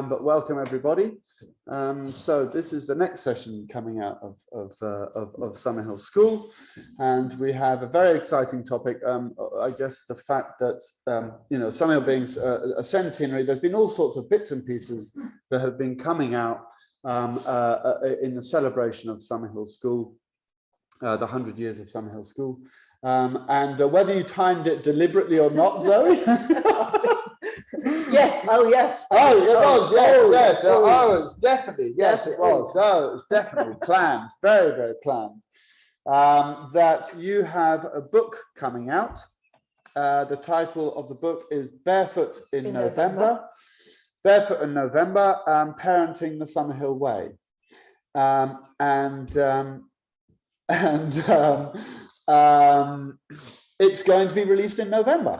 but welcome everybody. So this is the next session coming out of Summerhill School, and we have a very exciting topic. I guess the fact that Summerhill being a centenary, there's been all sorts of bits and pieces that have been coming out in the celebration of Summerhill School, the 100 years of Summerhill School, and whether you timed it deliberately or not, Zoe. Yes. Oh, yes. Oh, it was. Yes, yes. Oh, it's definitely. Yes, it was. Oh, it was definitely planned. Very, very planned. That you have a book coming out. The title of the book is Barefoot in November. Barefoot in November, Parenting the Summerhill Way. It's going to be released in November.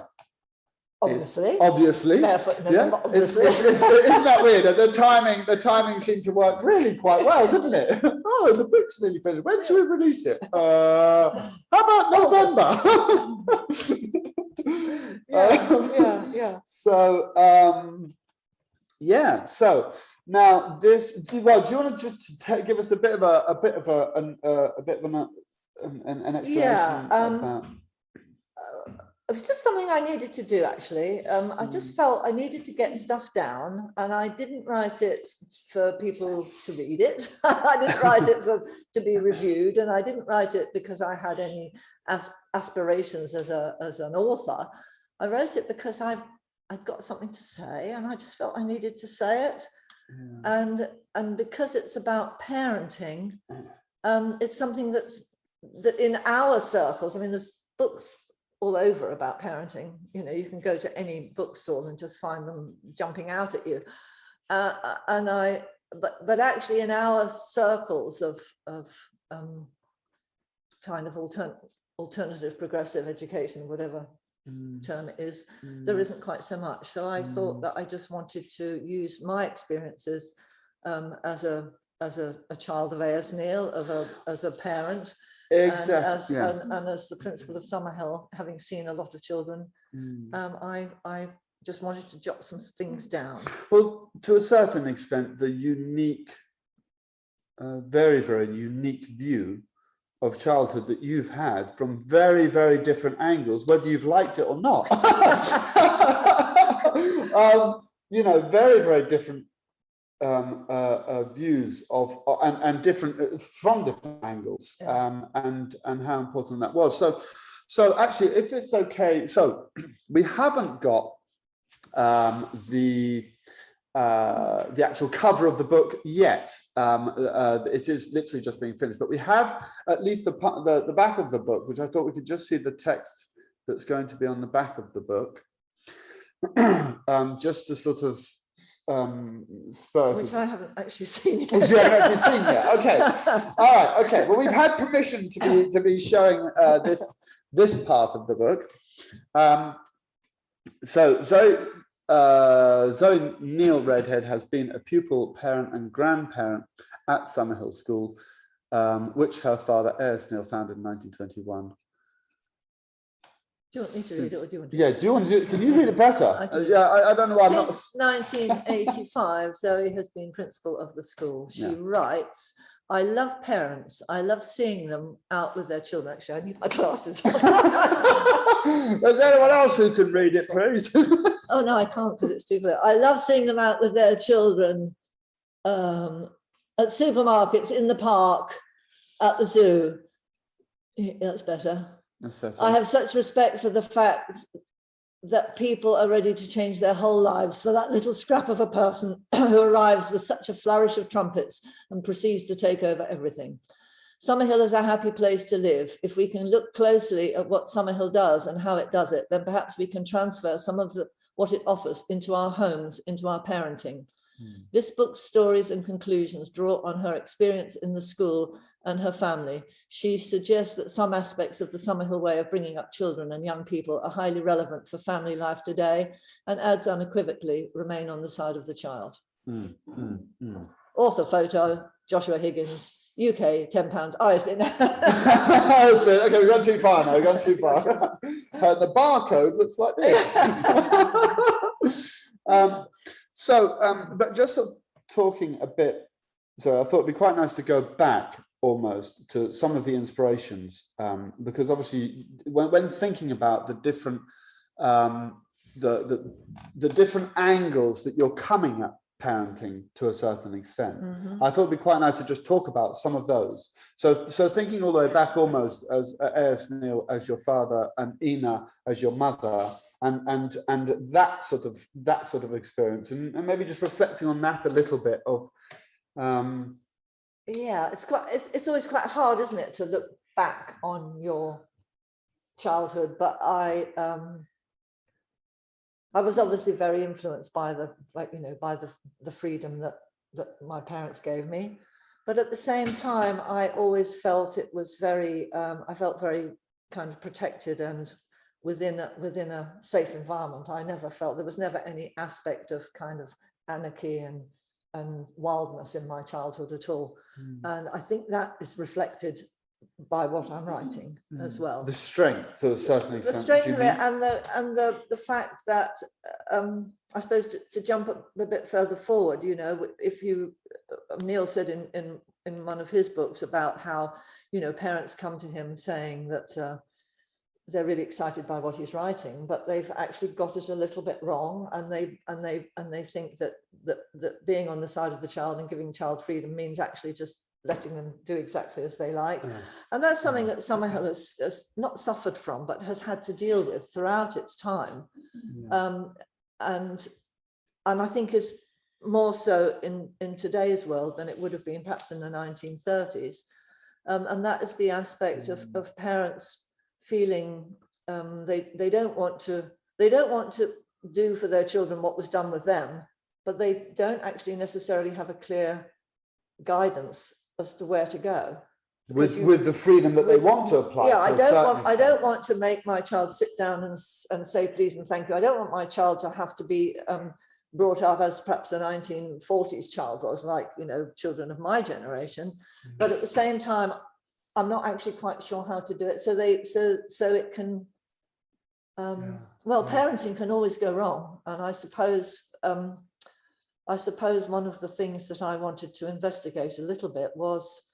Obviously. Barefoot in November, yeah. Isn't that weird? The timing seemed to work really quite well, didn't it? Oh, the book's nearly finished. When should we release it? How about November? yeah. So So now this. Well, do you want to just give us a bit of an explanation of that? It was just something I needed to do, actually. I just felt I needed to get stuff down, and I didn't write it for people to read it. I didn't write it to be reviewed, and I didn't write it because I had any aspirations as an author. I wrote it because I'd got something to say, and I just felt I needed to say it. Yeah. And because it's about parenting, it's something that in our circles, I mean, there's books all over about parenting. You can go to any bookstore and just find them jumping out at you. But actually, in our circles of kind of alternative progressive education, whatever term it is, there isn't quite so much. So I thought that I just wanted to use my experiences as a child of A.S. Neill, as a parent. Exactly. And as the principal of Summerhill, having seen a lot of children, I just wanted to jot some things down. Well, to a certain extent, the unique, very, very unique view of childhood that you've had from very, very different angles, whether you've liked it or not. Very, very different views of and different from different angles, and how important that was. So actually, if it's okay, so we haven't got the actual cover of the book yet. It is literally just being finished, but we have at least the back of the book, which I thought we could just see the text that's going to be on the back of the book, just to sort of which I haven't actually seen yet. Which you haven't actually seen yet. Okay. All right. Okay. Well, we've had permission to be showing this part of the book. So Zoë Neill Readhead has been a pupil, parent, and grandparent at Summerhill School, which her father A.S. Neill founded in 1921. Do you want me to read it, or do you want to? Yeah, do you want to? Can you read it better? I don't know. Since 1985, Zoe has been principal of the school. She writes, "I love parents. I love seeing them out with their children." Actually, I need my glasses on. There's anyone else who can read it, please? Oh no, I can't because it's too clear. "I love seeing them out with their children at supermarkets, in the park, at the zoo." That's better. I have such respect for the fact that people are ready to change their whole lives for that little scrap of a person who arrives with such a flourish of trumpets and proceeds to take over everything. Summerhill is a happy place to live. If we can look closely at what Summerhill does and how it does it, then perhaps we can transfer some of what it offers into our homes, into our parenting. This book's stories and conclusions draw on her experience in the school and her family. She suggests that some aspects of the Summerhill way of bringing up children and young people are highly relevant for family life today, and adds unequivocally, remain on the side of the child. Author photo, Joshua Higgins, UK, £10. ISBN. Okay, we've gone too far now. We've gone too far. The barcode looks like this. So, but just sort of talking a bit, so I thought it'd be quite nice to go back almost to some of the inspirations, because obviously when thinking about the different the different angles that you're coming at parenting to a certain extent, I thought it'd be quite nice to just talk about some of those. So thinking all the way back almost as A.S. Neill as your father and Ina as your mother, and that sort of experience, and maybe just reflecting on that a little bit of. Yeah, it's always quite hard, isn't it, to look back on your childhood, but I was obviously very influenced by the freedom that my parents gave me, but at the same time I always felt it was very I felt very kind of protected and within a safe environment. I never felt there was never any aspect of kind of anarchy and wildness in my childhood at all. And I think that is reflected by what I'm writing as well. The strength, to a certain extent. The strength of it, and the fact that I suppose to jump a bit further forward, you know, if you Neil said in one of his books about how, you know, parents come to him saying that they're really excited by what he's writing, but they've actually got it a little bit wrong, and they think that being on the side of the child and giving child freedom means actually just letting them do exactly as they like. And that's something that Summerhill has not suffered from, but has had to deal with throughout its time. And I think is more so in today's world than it would have been perhaps in the 1930s. And that is the aspect of parents feeling they don't want to do for their children what was done with them, but they don't actually necessarily have a clear guidance as to where to go with the freedom that they want to apply. Yeah, I don't want to make my child sit down and say please and thank you. I don't want my child to have to be brought up as perhaps the 1940s child was, like, you know, children of my generation. But at the same time, I'm not actually quite sure how to do it. So it can, parenting can always go wrong. And I suppose one of the things that I wanted to investigate a little bit was,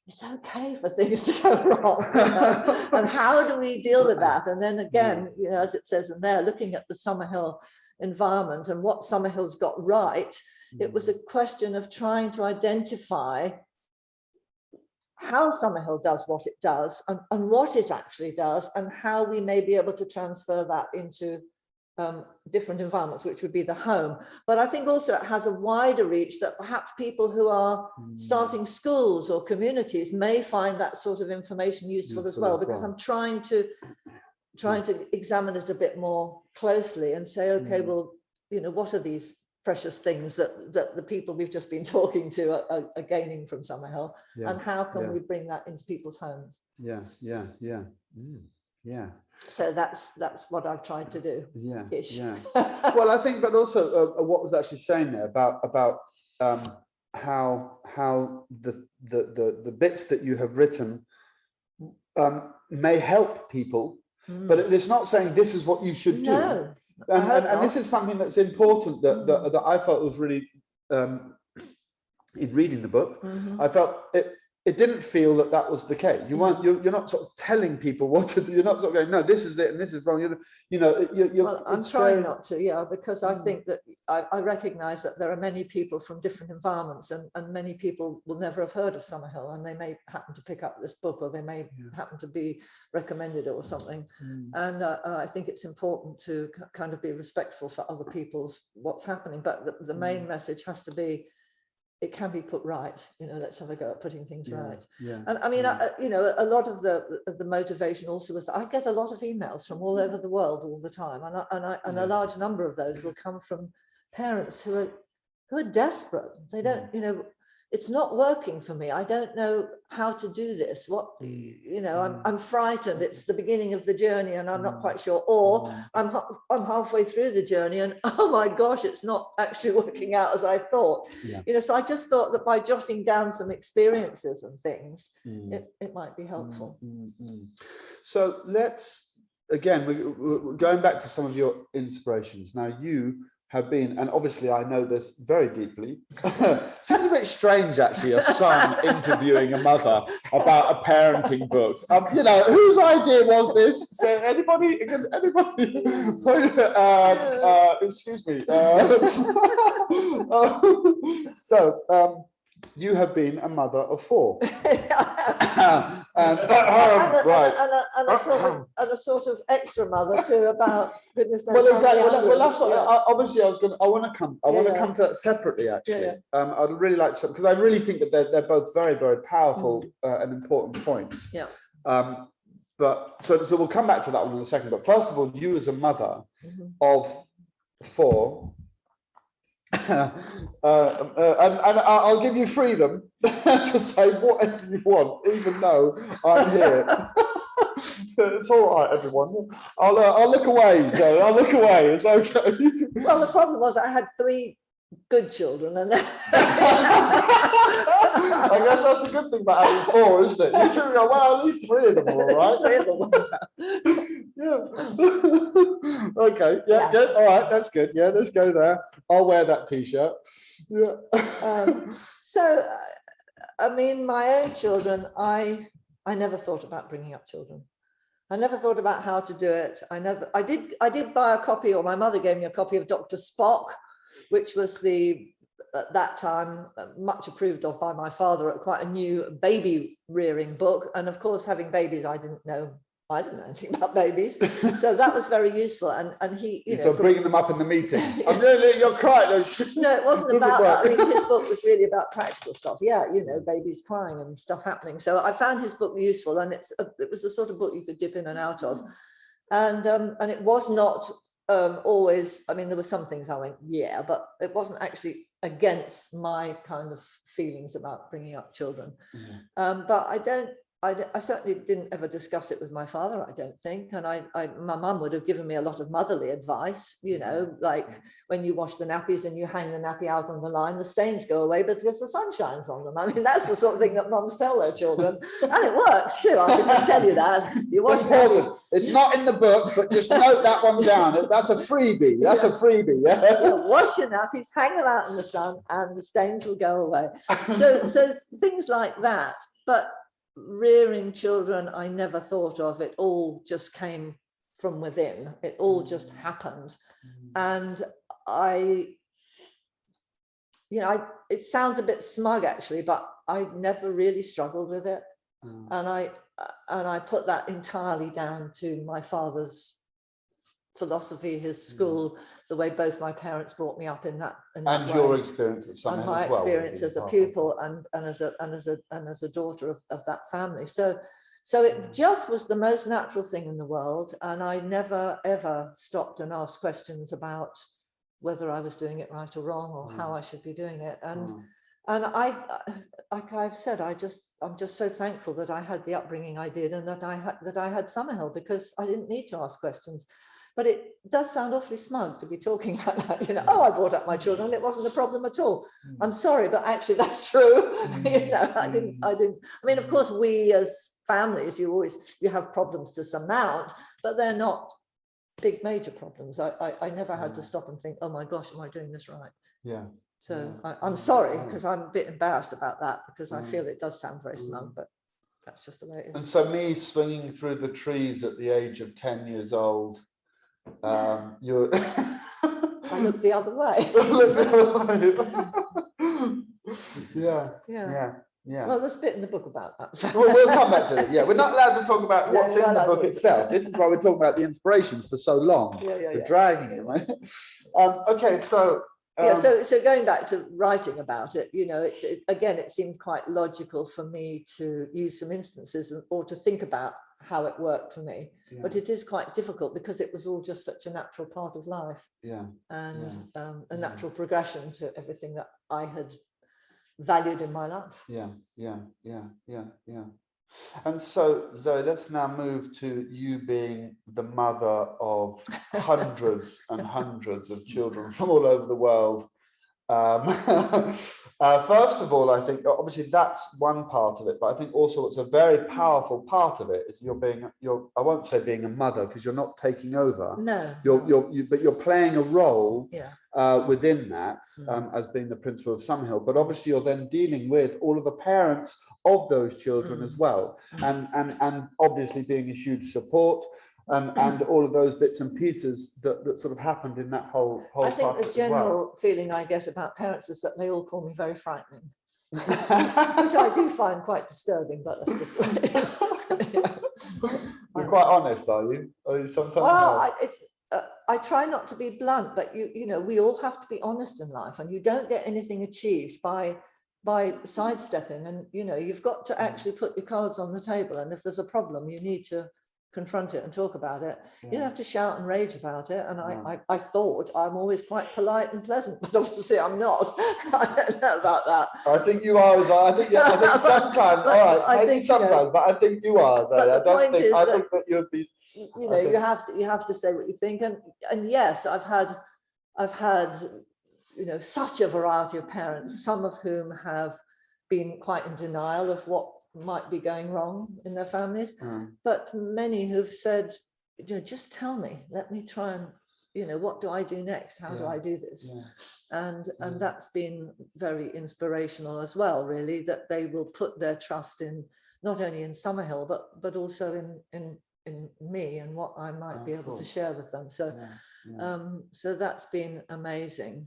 it's okay for things to go wrong, you know? And how do we deal with that? And then again, you know, as it says in there, looking at the Summerhill environment and what Summerhill's got right, it was a question of trying to identify how Summerhill does what it does and what it actually does, and how we may be able to transfer that into different environments, which would be the home. But I think also it has a wider reach, that perhaps people who are starting schools or communities may find that sort of information useful as well, because I'm trying to examine it a bit more closely and say, okay, well, you know, what are these precious things that the people we've just been talking to are gaining from Summerhill, and how can we bring that into people's homes? So that's what I've tried to do. Well, I think, but also what was actually saying there about how the bits that you have written may help people, but it's not saying this is what you should do. And this is something that's important that I felt was really in reading the book. I felt it didn't feel that was the case. You're not sort of telling people what to do. You're not sort of going, no, this is it and this is wrong. Well, I'm trying not to, because I think that I recognize that there are many people from different environments, and many people will never have heard of Summerhill, and they may happen to pick up this book, or they may happen to be recommended or something. And I think it's important to kind of be respectful for other people's what's happening. But the main message has to be, it can be put right, let's have a go at putting things right. And I mean, a lot of the motivation also was that I get a lot of emails from all over the world all the time. And a large number of those will come from parents who are desperate. They don't, it's not working for me. I don't know how to do this. I'm frightened. It's the beginning of the journey and I'm not quite sure. Or I'm halfway through the journey and oh my gosh, it's not actually working out as I thought. So I just thought that by jotting down some experiences and things, it might be helpful. So let's, again, we're going back to some of your inspirations. Now, you have been, and obviously I know this very deeply, seems a bit strange actually, a son interviewing a mother about a parenting book. You know, whose idea was this? So anybody, excuse me. You have been a mother of 4. And a sort of extra mother too, about goodness knows. Well, exactly. how many Well, that's hundreds. what, obviously I want to come to that separately, actually. Yeah. I'd really like to, because I really think that they're both very, very powerful and important points. Yeah. But so we'll come back to that one in a second. But first of all, you as a mother of 4. And I'll give you freedom to say whatever you want, even though I'm here. It's all right, everyone. I'll look away, Zoe. I'll look away. It's okay. Well, the problem was I had 3 good children, and then I guess that's the good thing about having 4, isn't it? You should go, well, at least 3 of them are all right. 3 of them. Yeah. Okay. Yeah. Good. All right. That's good. Yeah. Let's go there. I'll wear that T-shirt. Yeah. So, I mean, my own children, I never thought about bringing up children. I never thought about how to do it. I did buy a copy, or my mother gave me a copy of Dr. Spock, which was at that time, much approved of by my father, quite a new baby rearing book. And of course, having babies, I didn't know anything about babies. So that was very useful. And he, so bringing them up in the meetings. You're crying. No, it wasn't about that. I mean, his book was really about practical stuff. Yeah, babies crying and stuff happening. So I found his book useful, and it was the sort of book you could dip in and out of. And it was not always, I mean, there were some things I went, yeah, but it wasn't actually against my kind of feelings about bringing up children. But I certainly didn't ever discuss it with my father, I don't think. And my mum would have given me a lot of motherly advice, like when you wash the nappies and you hang the nappy out on the line, the stains go away because the sun shines on them. I mean, that's the sort of thing that mums tell their children. And it works too, I can just tell you that. You wash nappies. It's not in the book, but just note that one down. That's a freebie. That's a freebie. Yeah. You wash your nappies, hang them out in the sun, and the stains will go away. So things like that. But rearing children, I never thought of. It all just came from within. It all just happened. And it sounds a bit smug actually, but I never really struggled with it. And I put that entirely down to my father's philosophy, his school, the way both my parents brought me up in that and way. Your experience at Summerhill, and my as well, experience as a pupil and as a daughter of that family. So it just was the most natural thing in the world, and I never ever stopped and asked questions about whether I was doing it right or wrong, or how I should be doing it. And I, like I've said, I'm just so thankful that I had the upbringing I did, and that I had Summerhill, because I didn't need to ask questions. But it does sound awfully smug to be talking like that, oh, I brought up my children, it wasn't a problem at all. I'm sorry, but actually that's true. I didn't. I mean, of course, we as families, you have problems to surmount, but they're not big major problems. I never had to stop and think, oh my gosh, am I doing this right? Yeah. So I'm sorry, because I'm a bit embarrassed about that, because I feel it does sound very smug, but that's just the way it is. And so me swinging through the trees at the age of 10 years old, you're I look the other way. Yeah. Well, there's a bit in the book about that. So. We'll come back to it. Yeah, we're not allowed to talk about what's in the book itself. This is why we're talking about the inspirations for so long. We're dragging it, right? Okay, so. So going back to writing about it, again, it seemed quite logical for me to use some instances or to think about how it worked for me. But it is quite difficult, because it was all just such a natural part of life. And a natural progression to everything that I had valued in my life. And so, Zoe, let's now move to you being the mother of hundreds and hundreds of children from all over the world. First of all, I think obviously that's one part of it, but I think also it's a very powerful part of it is I won't say being a mother because you're not taking over. No. But you're playing a role within that Mm. as being the principal of Summerhill. But obviously you're then dealing with all of the parents of those children as well, and obviously being a huge support. And all of those bits and pieces that sort of happened in that whole I think part the general feeling I get about parents is that they all call me very frightening, which I do find quite disturbing, but that's just what it is. You're quite honest, are you? Or you sometimes well, I try not to be blunt, but you know, we all have to be honest in life, and you don't get anything achieved by sidestepping. And you know, you've got to actually put your cards on the table, and if there's a problem, you need to confront it and talk about it. You don't have to shout and rage about it. And I thought I'm always quite polite and pleasant, but obviously I'm not. I don't know about that. I think you are. I think sometimes. All right, maybe sometimes, but I think you are. I think that you'd be. You know, you have to say what you think. And yes, I've had you know, such a variety of parents, some of whom have been quite in denial of what might be going wrong in their families, but many who've said, you know, just tell me, let me try and, you know, what do I do next? How do I do this? And that's been very inspirational as well, really, that they will put their trust in not only in Summerhill, but also in me and what I might be able to share with them. So so that's been amazing.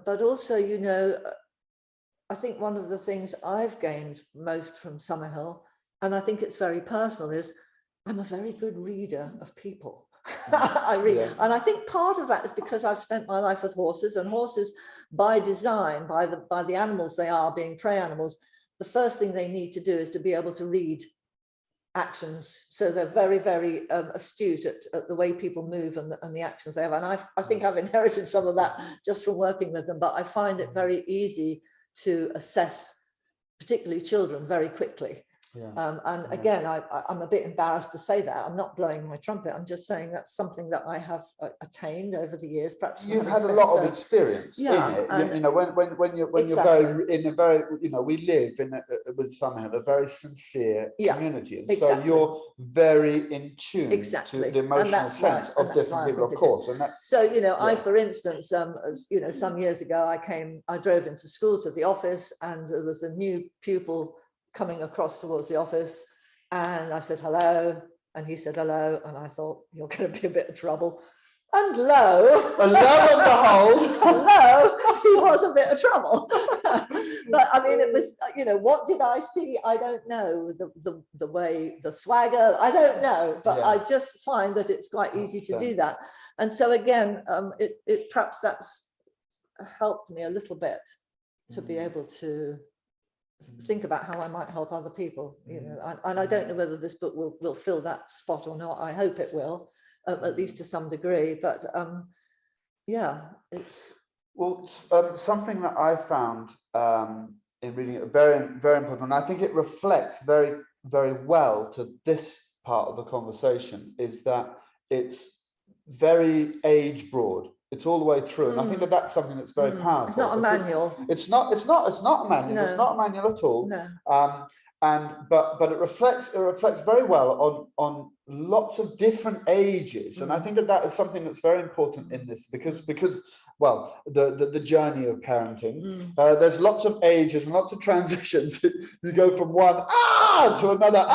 But also, you know, I think one of the things I've gained most from Summerhill, and I think it's very personal, is I'm a very good reader of people. I read, and I think part of that is because I've spent my life with horses, and horses by design, by the animals they are, being prey animals, the first thing they need to do is to be able to read actions. So they're very, very astute at the way people move and the actions they have. And I think I've inherited some of that just from working with them, but I find it very easy to assess, particularly children, very quickly. And again, I'm a bit embarrassed to say that. I'm not blowing my trumpet. I'm just saying that's something that I have attained over the years. Perhaps you've had a lot of experience in it. You know, when you're very in a very, you know, we live in with Summerhill a very sincere community, and so you're very in tune to the emotional sense of different people, of course. And that's so, you know, I, for instance, you know, some years ago, I drove into school to the office, and there was a new pupil coming across towards the office, and I said hello, and he said hello, and I thought, you're going to be a bit of trouble. And lo and behold, hello, he was a bit of trouble. But I mean, it was, you know, what did I see? I don't know. The way, the swagger, I don't know, but I just find that it's quite easy to do that. And so again, it perhaps that's helped me a little bit to be able to think about how I might help other people, you know, and I don't know whether this book will fill that spot or not. I hope it will, at least to some degree, but yeah, it's something that I found in reading it very, very important, and I think it reflects very, very well to this part of the conversation, is that it's very age broad. It's all the way through, and I think that that's something that's very powerful. It's not a manual. It's not a manual. No. It's not a manual at all. No. But it reflects very well on lots of different ages, and I think that is something that's very important in this, because well, the journey of parenting, there's lots of ages and lots of transitions. You go from one to another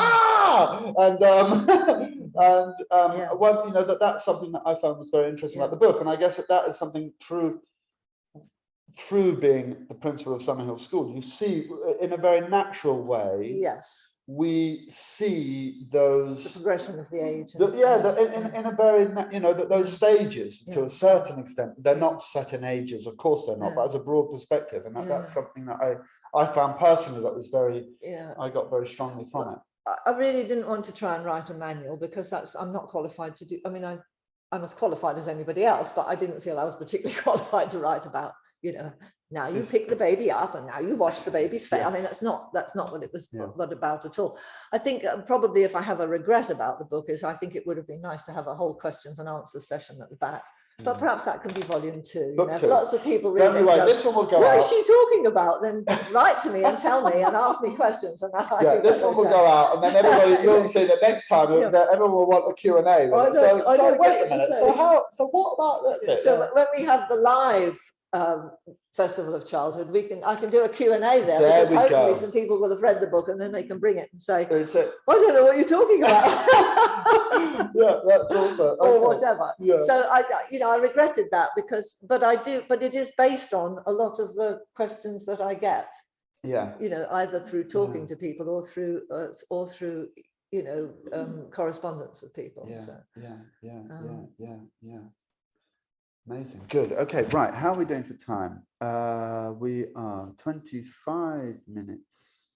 and well, you know, that's something that I found was very interesting about the book, and I guess that is something through being the principal of Summerhill School, you see in a very natural way. Yes. We see those the progression of the age. In a very, you know, those stages to a certain extent. They're not set in ages, of course they're not, but as a broad perspective, and that's something that I found personally that was very. I got very strongly from it. I really didn't want to try and write a manual, because I'm not qualified to do. I mean, I'm as qualified as anybody else, but I didn't feel I was particularly qualified to write about, you know, now you pick the baby up and now you wash the baby's face. I mean, that's not what it was about at all. I think probably if I have a regret about the book is I think it would have been nice to have a whole questions and answers session at the back, But perhaps that can be volume 2. You Book know, if 2. lots of people read it. Anyway, this one will go What out. is she talking about? Then write to me and tell me and ask me questions. And that's Yeah, this one will go out, and then everybody, you'll say the next time Yeah. that everyone will want a Q&A. I don't Wait a get minute. it. So what about that? So when we have the live Festival of Childhood, I can do a Q&A there, There because we hopefully go. some people will have read the book and then they can bring it and say, It's a- I don't know what you're talking about. yeah, that's also Or okay. whatever. Yeah. So I regretted that but it is based on a lot of the questions that I get, Yeah. either through talking to people or through correspondence with people. Yeah. So, Yeah. Amazing. Good. Okay. Right. How are we doing for time? We are 25 minutes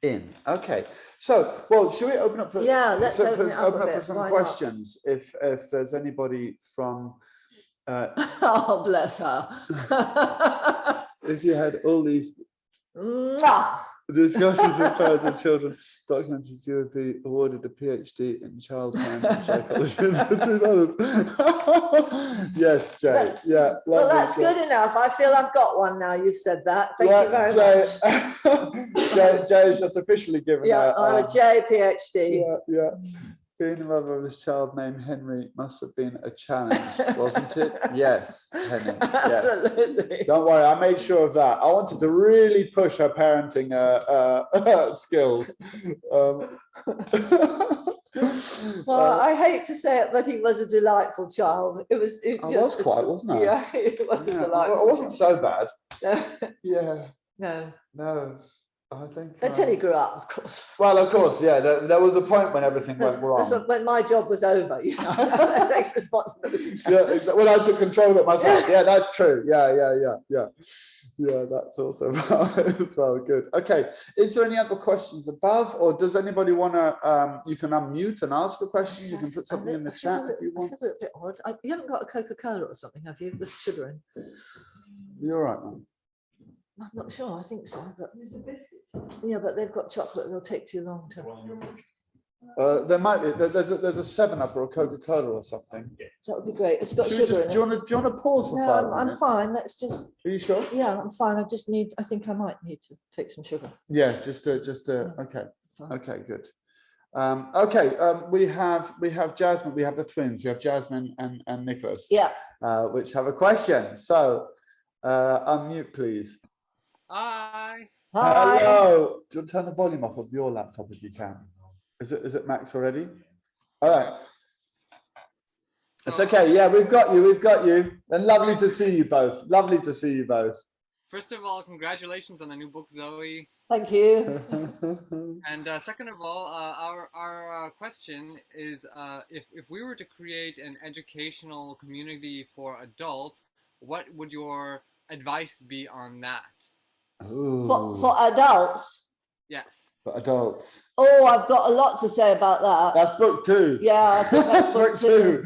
in. Okay. So, well, should we open up for? let's open it up open a up for bit. some Why questions. If there's anybody from, oh, bless her. if you had all these Mwah! discussions with parents and children, documented, you would be awarded a PhD in child parenting psychology between others. Yes, Jay. Well, that's Jay. good enough. I feel I've got one now. You've said that. Thank you very much. Jay has just officially given Yeah, her. a J PhD. Yeah. Being the mother of this child named Henry must have been a challenge, wasn't it? Yes, Henry. Yes. Absolutely. Don't worry, I made sure of that. I wanted to really push her parenting skills. Well, I hate to say it, but he was a delightful child. It was quite, wasn't I? Yeah, it was a delightful. Well, it wasn't so bad. Yeah. No. I think until he grew up, of course. Well, of course, yeah. There was a point when everything went wrong. That's when my job was over. I take responsibility. Yeah, exactly. When I took control of it myself. Yeah, that's true. Yeah. That's also valid as well. Good. Okay. Is there any other questions above, or does anybody want to? You can unmute and ask a question. You can put something in the chat if you want. I feel a bit odd. You haven't got a Coca-Cola or something, have you, with sugar in? You're right, man. I'm not sure. I think so. But yeah, but they've got chocolate. They'll take too long to. There might be. There's a 7-Up or a Coca-Cola or something. That would be great. It's got sugar in it. Do you want to pause for 5 minutes? I'm fine. Let's just. Are you sure? Yeah, I'm fine. I think I might need to take some sugar. Yeah, just okay. Fine. Okay, good. We have Jasmine. We have the twins. We have Jasmine and Nicholas. Yeah. Which have a question. So, unmute, please. Hi. Hello. Do you want to turn the volume off of your laptop if you can? Is it max already? All right. It's okay. Yeah, we've got you. And lovely to see you both. First of all, congratulations on the new book, Zoe. Thank you. And second of all, our question is, if we were to create an educational community for adults, what would your advice be on that? For adults? Yes. For adults. Oh, I've got a lot to say about that. That's book 2. Yeah, I think that's book 2.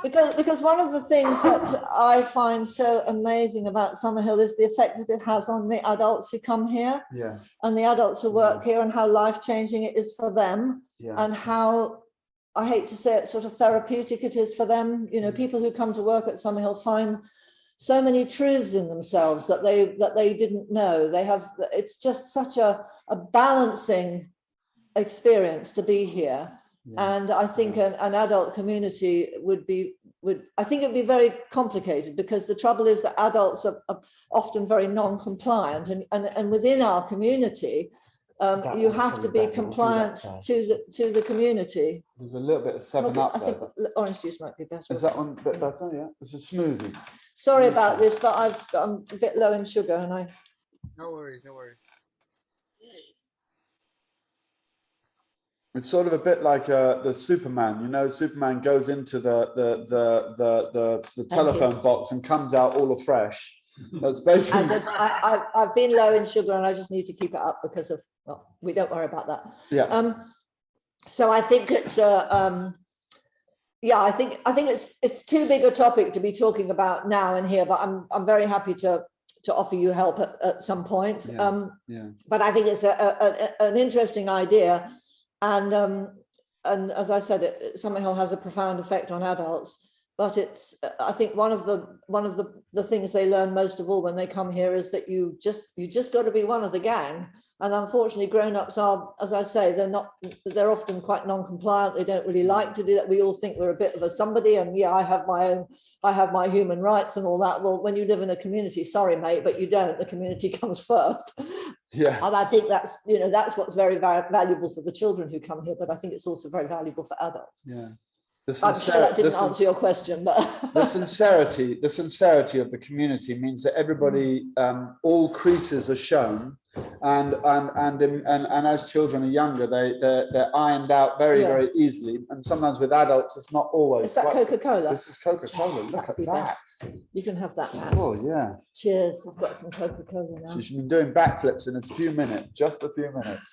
Because one of the things that I find so amazing about Summerhill is the effect that it has on the adults who come here. Yeah. And the adults who work here, and how life-changing it is for them. Yeah. And how, I hate to say it, sort of therapeutic it is for them. People who come to work at Summerhill find so many truths in themselves that they didn't know. It's just such a balancing experience to be here. Yeah. And I think an adult community would I think it'd be very complicated, because the trouble is that adults are often very non-compliant, and within our community, you have to be compliant to the community. There's a little bit of 7-Up. I think orange juice might be better. Is that one a bit better? Yeah, it's a smoothie. Sorry about this, but I'm a bit low in sugar, and No worries. It's sort of a bit like the Superman. Superman goes into the telephone box and comes out all afresh. That's basically. I've been low in sugar, and I just need to keep it up because of. Well, we don't worry about that. Yeah. So I think it's I think it's too big a topic to be talking about now and here, but I'm very happy to offer you help at some point. But I think it's an interesting idea, and as I said, Summerhill has a profound effect on adults. but it's, I think one of the things they learn most of all when they come here is that you just got to be one of the gang. And unfortunately, grown-ups are, as I say, they're often quite non-compliant. They don't really like to do that. We all think we're a bit of a somebody, and yeah, I have my human rights and all that. Well, when you live in a community, sorry, mate, but you don't. The community comes first. Yeah. And I think that's, you know, that's what's very valuable for the children who come here, but I think it's also very valuable for adults. Yeah. I'm sure that didn't answer your question, but the sincerity of the community means that everybody, all creases are shown, and as children are younger, they're ironed out very easily. And sometimes with adults, it's not always. Is that Coca-Cola? This is Coca-Cola. Look at that. You can have that now. Oh yeah. Cheers. I've got some Coca-Cola now. She's been doing backflips in a few minutes, just a few minutes.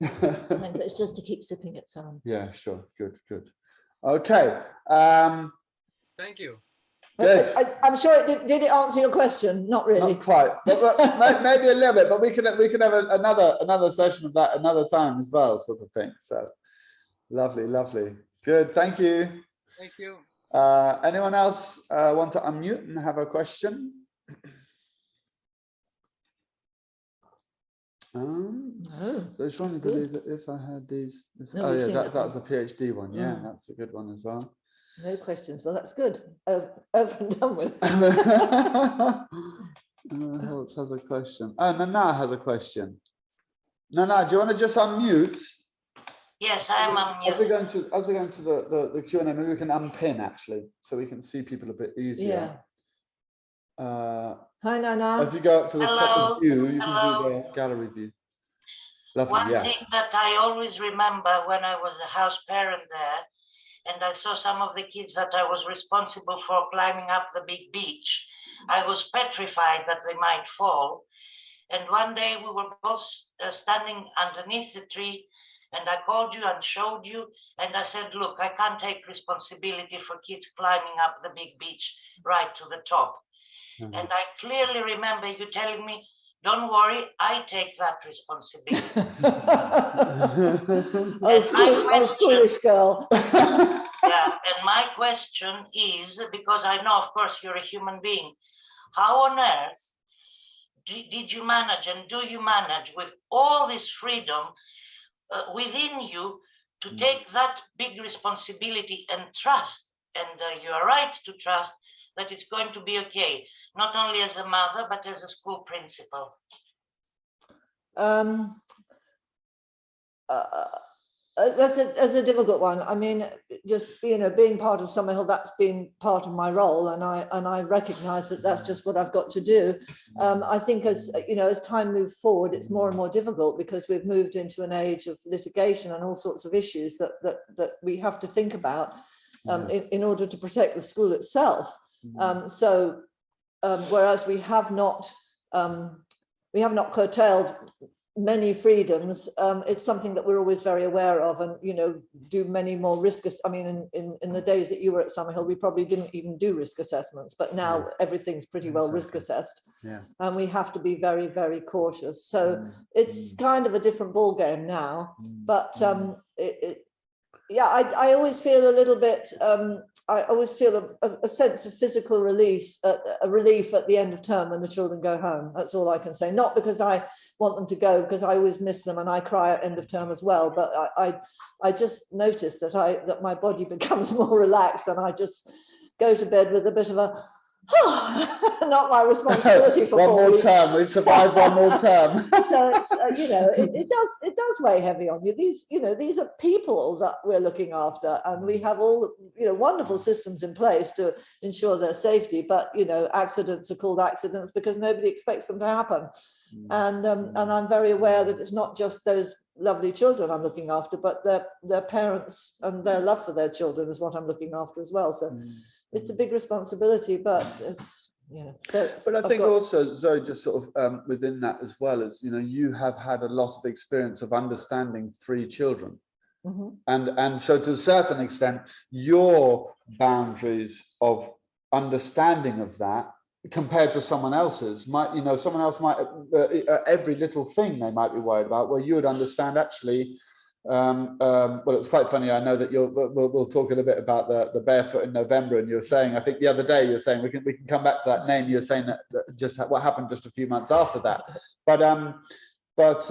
It's just to keep sipping it, Sam. Yeah, sure. Good. Okay. Thank you. Good. I'm sure it did it answer your question? Not really. Not quite, but maybe a little bit. But we can have another session of that another time as well, sort of thing. So lovely. Good. Thank you. Thank you. Anyone else want to unmute and have a question? No, I strongly believe that if I had these, No, we've seen that that was a PhD one. Yeah, Mm. that's a good one as well. no questions. Well, that's good. Over and done with. Else has a question. Oh, Nana has a question. Nana, do you want to just unmute? Yes, I'm unmuted. As we're going to the Q&A, maybe we can unpin actually, so we can see people a bit easier. Hi, Nana. If you go up to the top of view, you can Hello. do the gallery view. Lovely, One yeah. thing that I always remember when I was a house parent there, and I saw some of the kids that I was responsible for climbing up the big beach, I was petrified that they might fall. And one day we were both standing underneath the tree, and I called you and showed you, and I said, look, I can't take responsibility for kids climbing up the big beach right to the top. Mhm. And I clearly remember you telling me, don't worry, I take that responsibility. Oh, foolish girl. Yeah, and my question is, because I know, of course, you're a human being, how on earth did you manage, and do you manage, with all this freedom within you, to take that big responsibility and trust, and you are right to trust that it's going to be okay, not only as a mother, but as a school principal? That's a difficult one. I mean, just, you know, being part of Summerhill, that's been part of my role, and I recognise that that's just what I've got to do. I think, as you know, as time moves forward, it's more and more difficult because we've moved into an age of litigation and all sorts of issues that we have to think about in order to protect the school itself. Whereas we have not curtailed many freedoms, it's something that we're always very aware of, and, you know, do many more risk. I mean, in the days that you were at Summerhill, we probably didn't even do risk assessments, but now everything's pretty well risk assessed, and we have to be very, very cautious. So it's kind of a different ball game now, but I always feel a little bit, I always feel a sense of physical release, a relief at the end of term when the children go home. That's all I can say. Not because I want them to go, because I always miss them and I cry at end of term as well. But I just notice that my body becomes more relaxed, and I just go to bed with a bit of a, not my responsibility for 4 weeks. Term. We've survived one more term. So it's you know, it does weigh heavy on you. These are people that we're looking after, and we have all, you know, wonderful systems in place to ensure their safety. But, you know, accidents are called accidents because nobody expects them to happen. And I'm very aware that it's not just those lovely children I'm looking after, but their parents and their love for their children is what I'm looking after as well. So it's a big responsibility, but it's, you know. But I think also, Zoe, just sort of within that as well, as, you know, you have had a lot of experience of understanding 3 children. And so to a certain extent, your boundaries of understanding of that compared to someone else's might, you know, someone else might, every little thing they might be worried about, where you would understand, actually, Well, it's quite funny. I know that we'll talk a little bit about the Barefoot in November, and you're saying, I think the other day you're saying we can come back to that name. You're saying that just what happened just a few months after that, but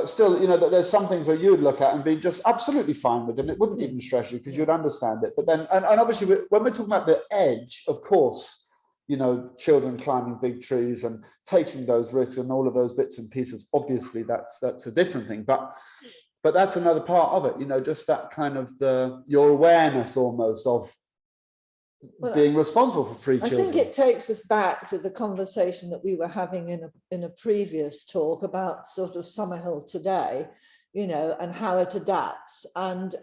still, you know, that there's some things where you'd look at and be just absolutely fine with them. It wouldn't even stress you because you'd understand it. But then, and obviously, when we're talking about the edge, of course, you know, children climbing big trees and taking those risks and all of those bits and pieces. Obviously, that's a different thing. But that's another part of it. You know, just that kind of your awareness almost of being responsible for free children. I think it takes us back to the conversation that we were having in a previous talk about sort of Summerhill today, you know, and how it adapts, and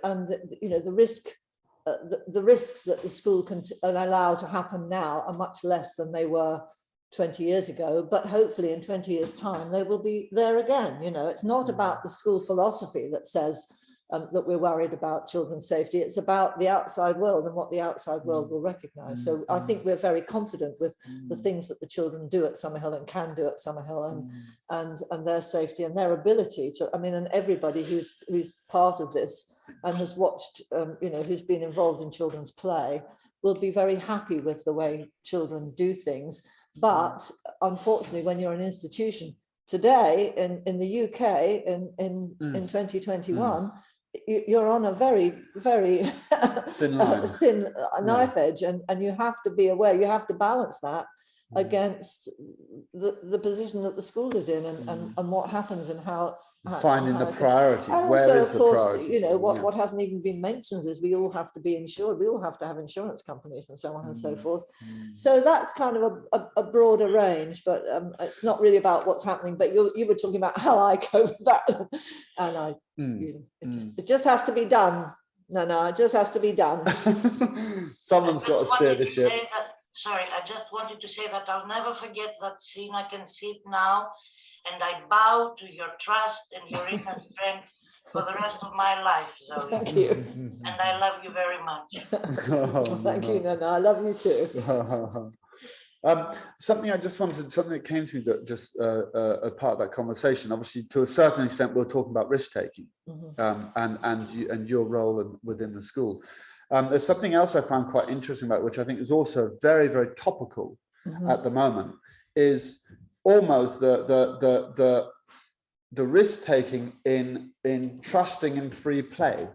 you know, the risks that the school can allow to happen now are much less than they were 20 years ago, but hopefully in 20 years' time they will be there again. You know, it's not about the school philosophy that says that we're worried about children's safety. It's about the outside world and what the outside world will recognise. So I think we're very confident with the things that the children do at Summerhill and can do at Summerhill, and their safety and their ability to. I mean, and everybody who's part of this and has watched, you know, who's been involved in children's play will be very happy with the way children do things. But unfortunately, when you're an institution today in the UK in 2021. You're on a very, very thin knife edge, and you have to be aware, you have to balance that against the position that the school is in, and what happens and how finding the priorities. And where also, is of course, the priority? you know, what hasn't even been mentioned is we all have to be insured. We all have to have insurance companies and so on and so forth. So that's kind of a broader range, but it's not really about what's happening. But you were talking about how I cope with that, and it just has to be done. No, it just has to be done. Someone's got to steer the ship. Sorry, I just wanted to say that I'll never forget that scene. I can see it now, and I bow to your trust and your inner strength for the rest of my life, Zoe. Thank you. And I love you very much. Thank you, Nana. I love you too. Something that came to me that just a part of that conversation, obviously to a certain extent we're talking about risk taking, and your role within the school. There's something else I found quite interesting about, which I think is also very, very topical at the moment, is almost the risk taking in trusting in free play.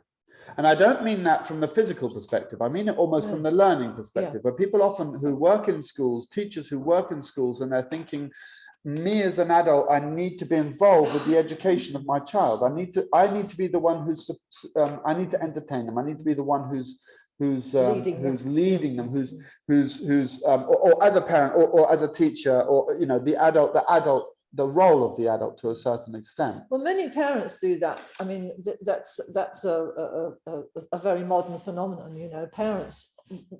And I don't mean that from the physical perspective. I mean it almost from the learning perspective, where people often who work in schools, teachers who work in schools, and they're thinking, me as an adult, I need to be involved with the education of my child. I need to be the one who's, I need to entertain them. I need to be the one who's leading them, or as a parent or as a teacher, or, you know, the role of the adult to a certain extent. Well, many parents do that. I mean, that's a very modern phenomenon. You know, parents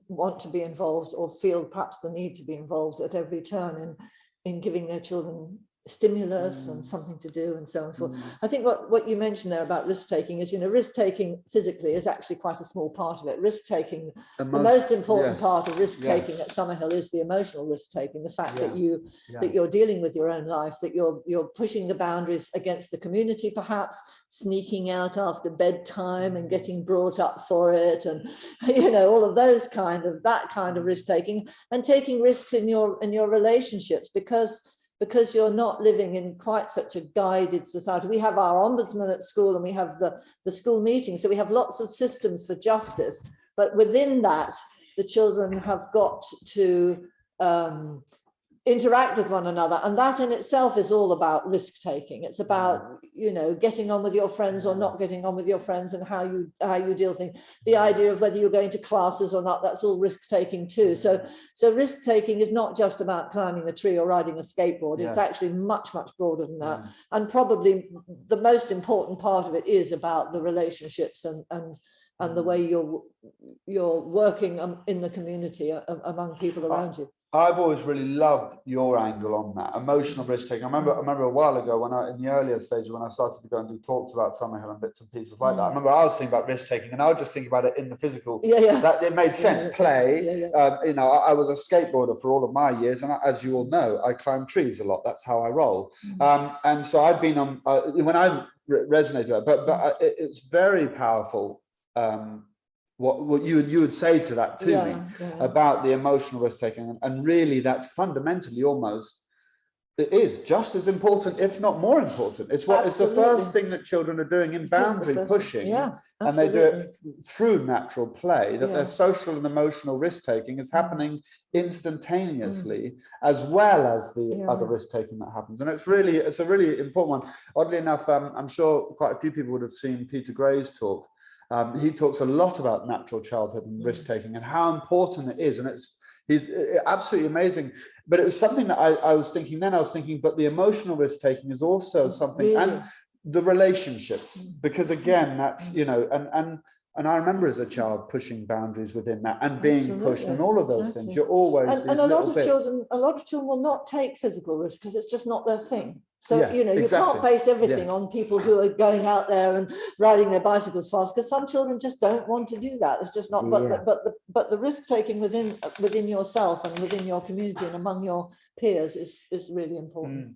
want to be involved or feel perhaps the need to be involved at every turn in giving their children stimulus and something to do and so on and forth. I think what you mentioned there about risk taking is, you know, risk taking physically is actually quite a small part of it. Risk taking, the most important part of risk taking at Summerhill is the emotional risk taking, the fact that you're dealing with your own life, that you're pushing the boundaries against the community, perhaps sneaking out after bedtime and getting brought up for it, and, you know, all of that kind of risk taking, and taking risks in your relationships, because you're not living in quite such a guided society. We have our ombudsman at school, and we have the school meeting. So we have lots of systems for justice, but within that, the children have got to interact with one another. And that in itself is all about risk taking. It's about, you know, getting on with your friends or not getting on with your friends, and how you deal with things. The idea of whether you're going to classes or not, that's all risk taking too. So risk taking is not just about climbing a tree or riding a skateboard. It's actually much, much broader than that. And probably the most important part of it is about the relationships and the way you're working in the community among people around you. I've always really loved your angle on that emotional risk taking. I remember a while ago in the earlier stage, when I started to go and do talks about Summerhill and bits and pieces like that. I remember I was thinking about risk taking, and I was just thinking about it in the physical. That it made sense. Play. You know, I was a skateboarder for all of my years, and as you all know, I climb trees a lot. That's how I roll. And so I've been on when I'm resonate with that, but it's very powerful. What you would say to that to me about the emotional risk taking, and really that's fundamentally almost. It is just as important, if not more important. It's the first thing that children are doing in boundary pushing, and they do it through natural play. That their social and emotional risk taking is happening instantaneously, as well as the other risk taking that happens. And it's a really important one. Oddly enough, I'm sure quite a few people would have seen Peter Gray's talk. He talks a lot about natural childhood and risk taking and how important it is, and he's absolutely amazing. But it was something that I was thinking then. I was thinking, but the emotional risk taking is also something, really, and the relationships, because again, that's, you know, and I remember as a child pushing boundaries within that and being pushed and all of those things. You're always and a lot of children will not take physical risk because it's just not their thing. So, you know, you can't base everything on people who are going out there and riding their bicycles fast, because some children just don't want to do that. It's just not, but the risk taking within yourself and within your community and among your peers is really important,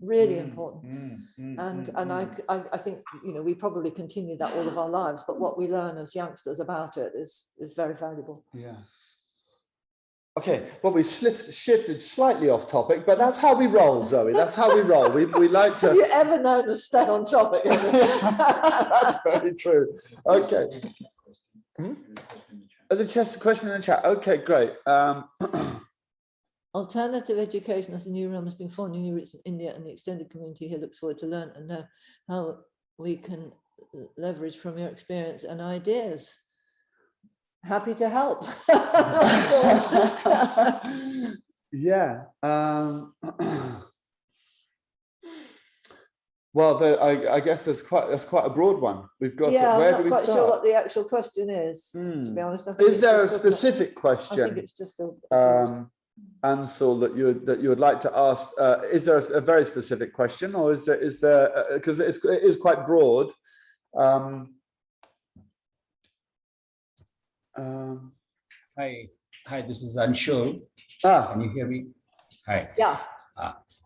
And I think, you know, we probably continue that all of our lives, but what we learn as youngsters about it is very valuable. Yeah. Okay, well, we shifted slightly off topic, but that's how we roll, Zoe. That's how we roll. We like to. Have you ever known to stay on topic? That's very true. Okay. The question in the chat. Okay, great. Alternative education as a new realm has been formed in new roots in India, and the extended community here looks forward to learn and know how we can leverage from your experience and ideas. Happy to help. Yeah. Well, I guess that's quite a broad one. We've got. Where do we start? I'm not quite sure what the actual question is. To be honest, is there a specific question? I think it's just a. Ansel, that you would like to ask? Is there a very specific question, or is there because it is quite broad? Hi, this is Anshul. Can you hear me? Hi.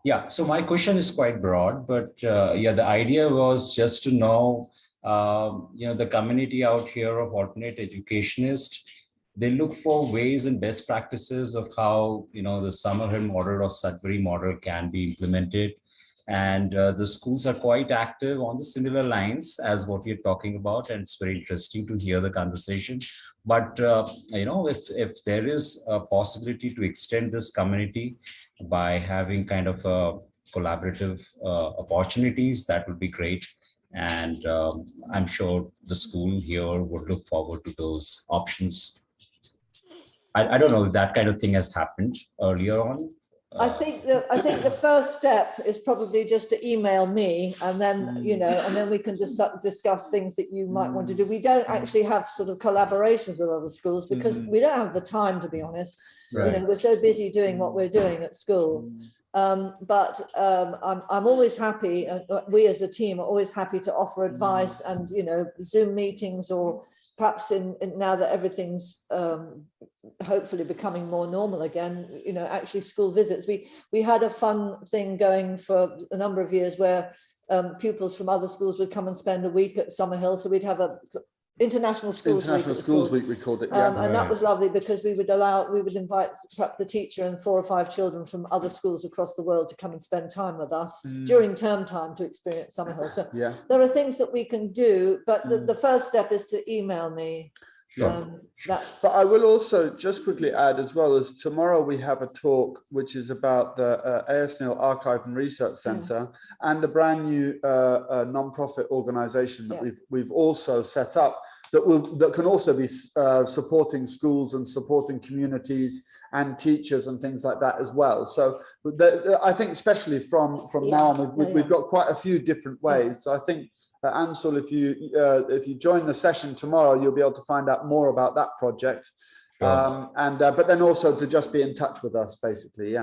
Yeah. So my question is quite broad, but the idea was just to know, the community out here of alternate educationists, they look for ways and best practices of how, the Summerhill model or Sudbury model can be implemented. And the schools are quite active on the similar lines as what we're talking about, and it's very interesting to hear the conversation. But if there is a possibility to extend this community by having kind of collaborative opportunities, that would be great. And I'm sure the school here would look forward to those options. I don't know if that kind of thing has happened earlier on. I think the first step is probably just to email me, and then and then we can discuss things that you might want to do. We don't actually have sort of collaborations with other schools because we don't have the time, to be honest. Right. We're so busy doing what we're doing at school. But I'm always happy. We as a team are always happy to offer advice and Zoom meetings, or perhaps in now that everything's hopefully becoming more normal again, actually school visits. We had a fun thing going for a number of years where pupils from other schools would come and spend a week at Summerhill. So we'd have a International Schools Week, we called it, and that was lovely because we would invite perhaps the teacher and 4 or 5 children from other schools across the world to come and spend time with us during term time to experience Summerhill. So there are things that we can do, but the first step is to email me. Sure. But I will also just quickly add, as well, as tomorrow we have a talk which is about the A.S. Neill Archive and Research Centre and a brand new non-profit organisation that we've also set up that can also be supporting schools and supporting communities and teachers and things like that as well. So I think especially from now on, we've got quite a few different ways. So I think Ansel, if you join the session tomorrow, you'll be able to find out more about that project. Sure. But then also to just be in touch with us, basically.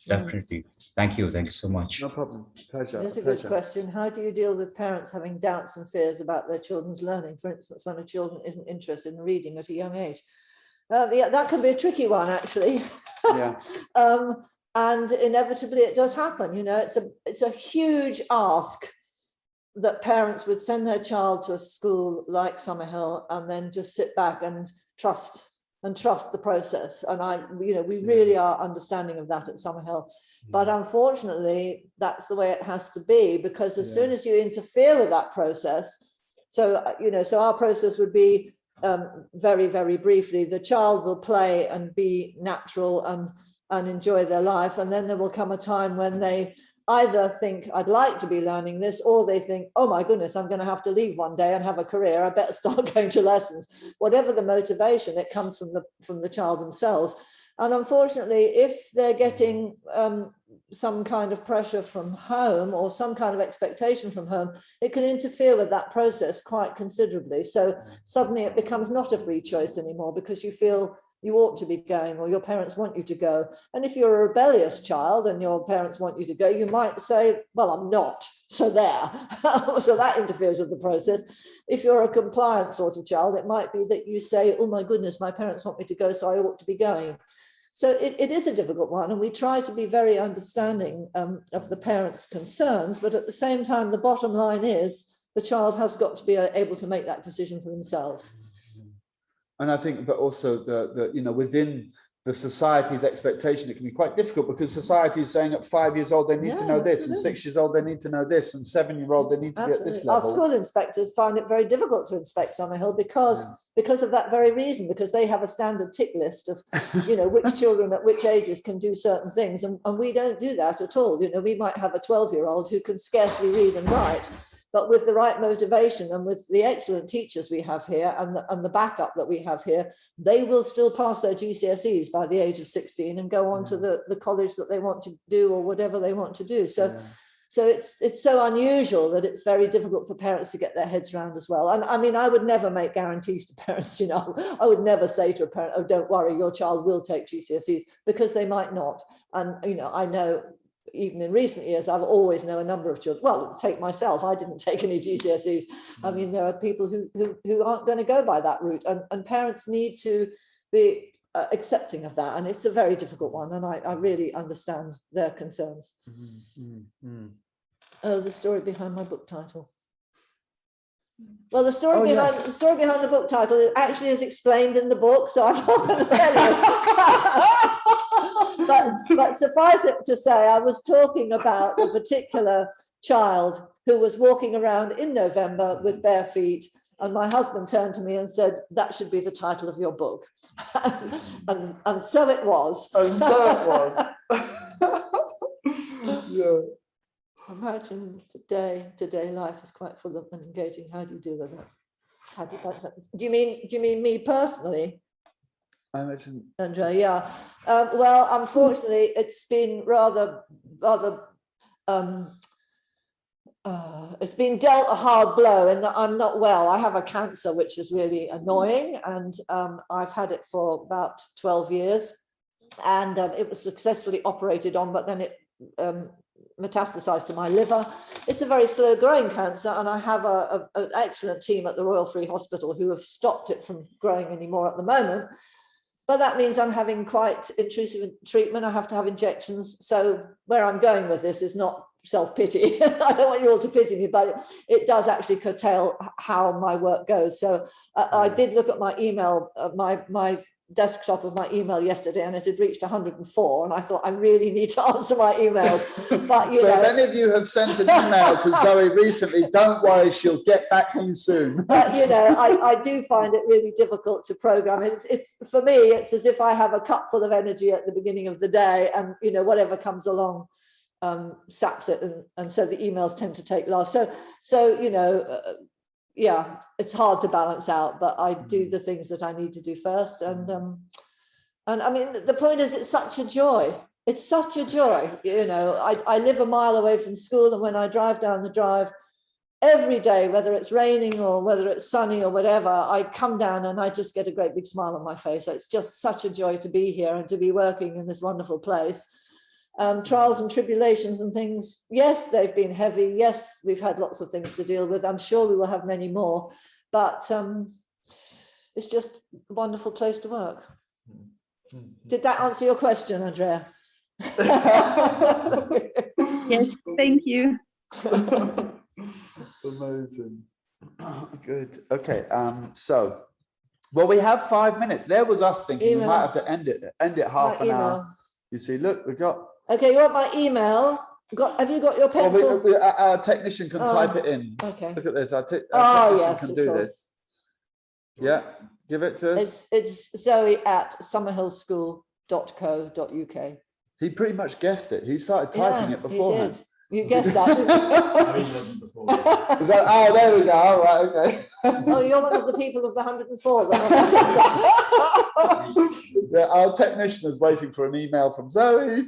Definitely. Thank you so much. No problem. Pleasure. That's a good question. How do you deal with parents having doubts and fears about their children's learning? For instance, when a child isn't interested in reading at a young age. That can be a tricky one, actually. And inevitably it does happen. It's a huge ask that parents would send their child to a school like Summerhill and then just sit back and trust the process. And we really are understanding of that at Summerhill. But unfortunately, that's the way it has to be, because as soon as you interfere with that process, so our process would be very, very briefly, the child will play and be natural and enjoy their life. And then there will come a time when they either think, I'd like to be learning this, or they think, oh my goodness, I'm going to have to leave one day and have a career. I better start going to lessons. Whatever the motivation, it comes from the child themselves. And unfortunately, if they're getting some kind of pressure from home or some kind of expectation from home, it can interfere with that process quite considerably. So suddenly it becomes not a free choice anymore, because you feel you ought to be going, or your parents want you to go. And if you're a rebellious child and your parents want you to go, you might say, well, I'm not, so there. So that interferes with the process. If you're a compliant sort of child, it might be that you say, oh my goodness, my parents want me to go, so I ought to be going. So it is a difficult one, and we try to be very understanding of the parents' concerns, but at the same time, the bottom line is the child has got to be able to make that decision for themselves. And I think, but also within the society's expectation, it can be quite difficult, because society is saying at 5 years old, they need to know this, absolutely. and 6 years old, they need to know this, and 7-year-old, they need to be at this level. Our school inspectors find it very difficult to inspect Summerhill because of that very reason, because they have a standard tick list of, which children at which ages can do certain things. And we don't do that at all. We might have a 12-year-old who can scarcely read and write, but with the right motivation and with the excellent teachers we have here and the backup that we have here, they will still pass their GCSEs by the age of 16 and go on to the college that they want to do, or whatever they want to do. So it's so unusual that it's very difficult for parents to get their heads around as well. And I mean, I would never make guarantees to parents, I would never say to a parent, oh, don't worry, your child will take GCSEs, because they might not. And, I know, even in recent years, I've always known a number of children. Well, take myself, I didn't take any GCSEs. I mean, there are people who aren't going to go by that route, and parents need to be accepting of that. And it's a very difficult one, and I really understand their concerns. Oh, the story behind my book title. Well, the story behind the book title actually is explained in the book, so I'm not going to tell you. But suffice it to say, I was talking about a particular child who was walking around in November with bare feet, and my husband turned to me and said, that should be the title of your book. and so it was. And so it was. Yeah. Imagine today life is quite full of and engaging. How do you deal with it? How do you do you mean me personally? Andrea, yeah. Well, unfortunately, it's been rather it's been dealt a hard blow in that I'm not well. I have a cancer, which is really annoying, and I've had it for about 12 years, and it was successfully operated on, but then it metastasized to my liver. It's a very slow growing cancer, and I have an excellent team at the Royal Free Hospital who have stopped it from growing anymore at the moment. But that means I'm having quite intrusive treatment. I have to have injections. So where I'm going with this is not self-pity. I don't want you all to pity me, but it does actually curtail how my work goes. So I did look at my email, my desktop of my email yesterday, and it had reached 104, and I thought, I really need to answer my emails. But so if any of you have sent an email to Zoe recently, don't worry, she'll get back to you soon. But I do find it really difficult to program. It's for me, it's as if I have a cup full of energy at the beginning of the day, and whatever comes along saps it, and so the emails tend to take last. So yeah, it's hard to balance out, but I do the things that I need to do first. And I mean, the point is, it's such a joy. It's such a joy. I live a mile away from school, and when I drive down the drive every day, whether it's raining or whether it's sunny or whatever, I come down and I just get a great big smile on my face. So it's just such a joy to be here and to be working in this wonderful place. Trials and tribulations and things, yes, they've been heavy. Yes, we've had lots of things to deal with. I'm sure we will have many more, but it's just a wonderful place to work. Did that answer your question, Andrea? Yes, thank you. Amazing. Good. Okay. So, well, we have 5 minutes. There was us thinking we might have to end it half an hour. You see, look, we got. Okay, you want my email? Have you got your pencil? Our technician can type it in. Okay. Look at this. Our technician yes, can of do course. this. Yeah. Give it to us. It's Zoe at summerhillschool.co.uk. He pretty much guessed it. He started typing it beforehand. He did. You guessed that. Is that, oh, there we go. All right, okay. Oh, you're one of the people of the 104. Yeah, our technician is waiting for an email from Zoe.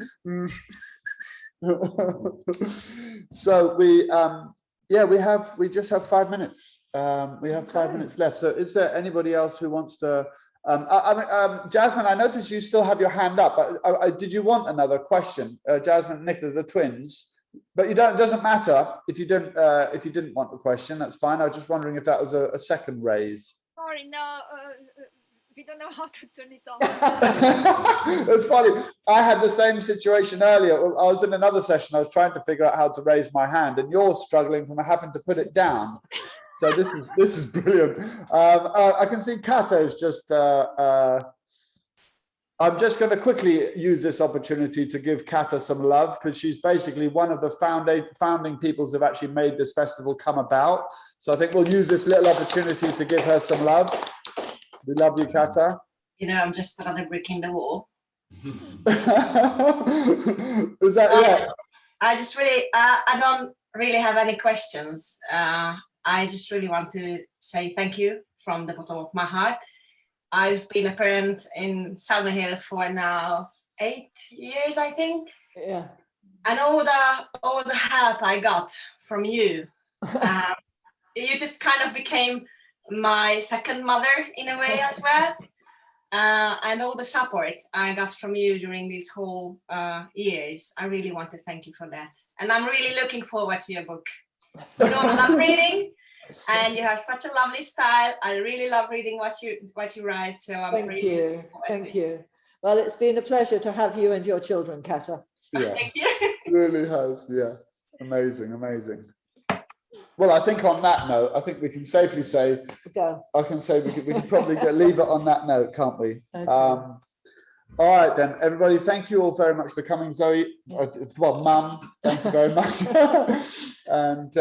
So we just have 5 minutes. We have 5 minutes left. So is there anybody else who wants to? Jasmine, I noticed you still have your hand up. Did you want another question, Jasmine and Nicola, the twins? But you don't. It doesn't matter if you didn't want the question. That's fine. I was just wondering if that was a second raise. Sorry, no. We don't know how to turn it on. It's funny. I had the same situation earlier. I was in another session. I was trying to figure out how to raise my hand, and you're struggling from having to put it down. So this is brilliant. I can see Kato's just. I'm just going to quickly use this opportunity to give Kata some love, because she's basically one of the founding peoples who've actually made this festival come about. So I think we'll use this little opportunity to give her some love. We love you, Kata. You know, I'm just another brick in the wall. Is that I just really, I don't really have any questions. I just really want to say thank you from the bottom of my heart. I've been a parent in Summerhill for now 8 years, I think. Yeah. And all the help I got from you, you just kind of became my second mother in a way as well. And all the support I got from you during these whole years, I really want to thank you for that. And I'm really looking forward to your book. You know what I'm reading? And you have such a lovely style. I really love reading what you write. So I'm really Thank you. Well, it's been a pleasure to have you and your children, Kata. Yeah, thank you. it really has. Yeah, amazing. Well, I think on that note, I think we can safely say. Go. I can say we can probably leave it on that note, can't we? Okay. All right then, everybody. Thank you all very much for coming, Zoe. Well, Mum, thank you very much. And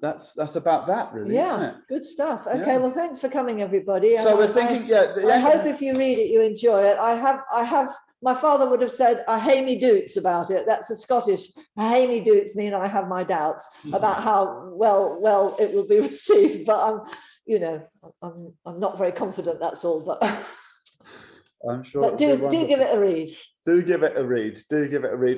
that's about that, really, isn't it? Good stuff. Okay, Yeah. well, thanks for coming, everybody. So we're thinking, I hope if you read it, you enjoy it. I have. My father would have said a hae doots about it. That's a Scottish. A hae doots mean I have my doubts about how well it will be received. But I'm not very confident. That's all. But I'm sure. But do give it a read. Do give it a read.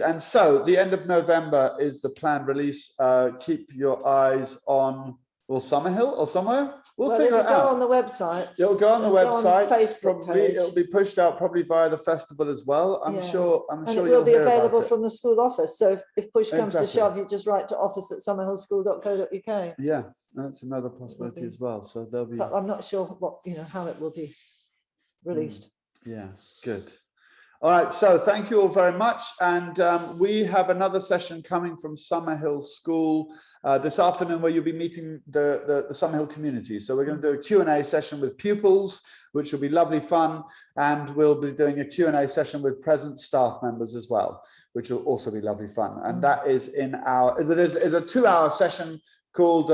And so the end of November is the planned release. Keep your eyes on Summerhill or somewhere. We'll figure it out. It'll go on the website. It'll go on the website. Facebook page. It'll be pushed out probably via the festival as well. I'm sure. And it will be available from the school office. So if push comes to shove, you just write to office@summerhillschool.co.uk. Yeah, that's another possibility as well. So there'll be. But I'm not sure how it will be released. Yeah, good. All right, so thank you all very much. And we have another session coming from Summerhill School this afternoon, where you'll be meeting the Summerhill community. So we're going to do a Q&A session with pupils, which will be lovely fun. And we'll be doing a Q&A session with present staff members as well, which will also be lovely fun. And that is there's a 2-hour session called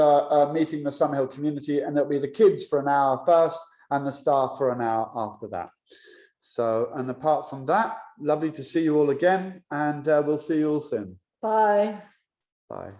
Meeting the Summerhill Community. And it'll be the kids for an hour first and the staff for an hour after that. So, and apart from that, lovely to see you all again, and we'll see you all soon. Bye. Bye.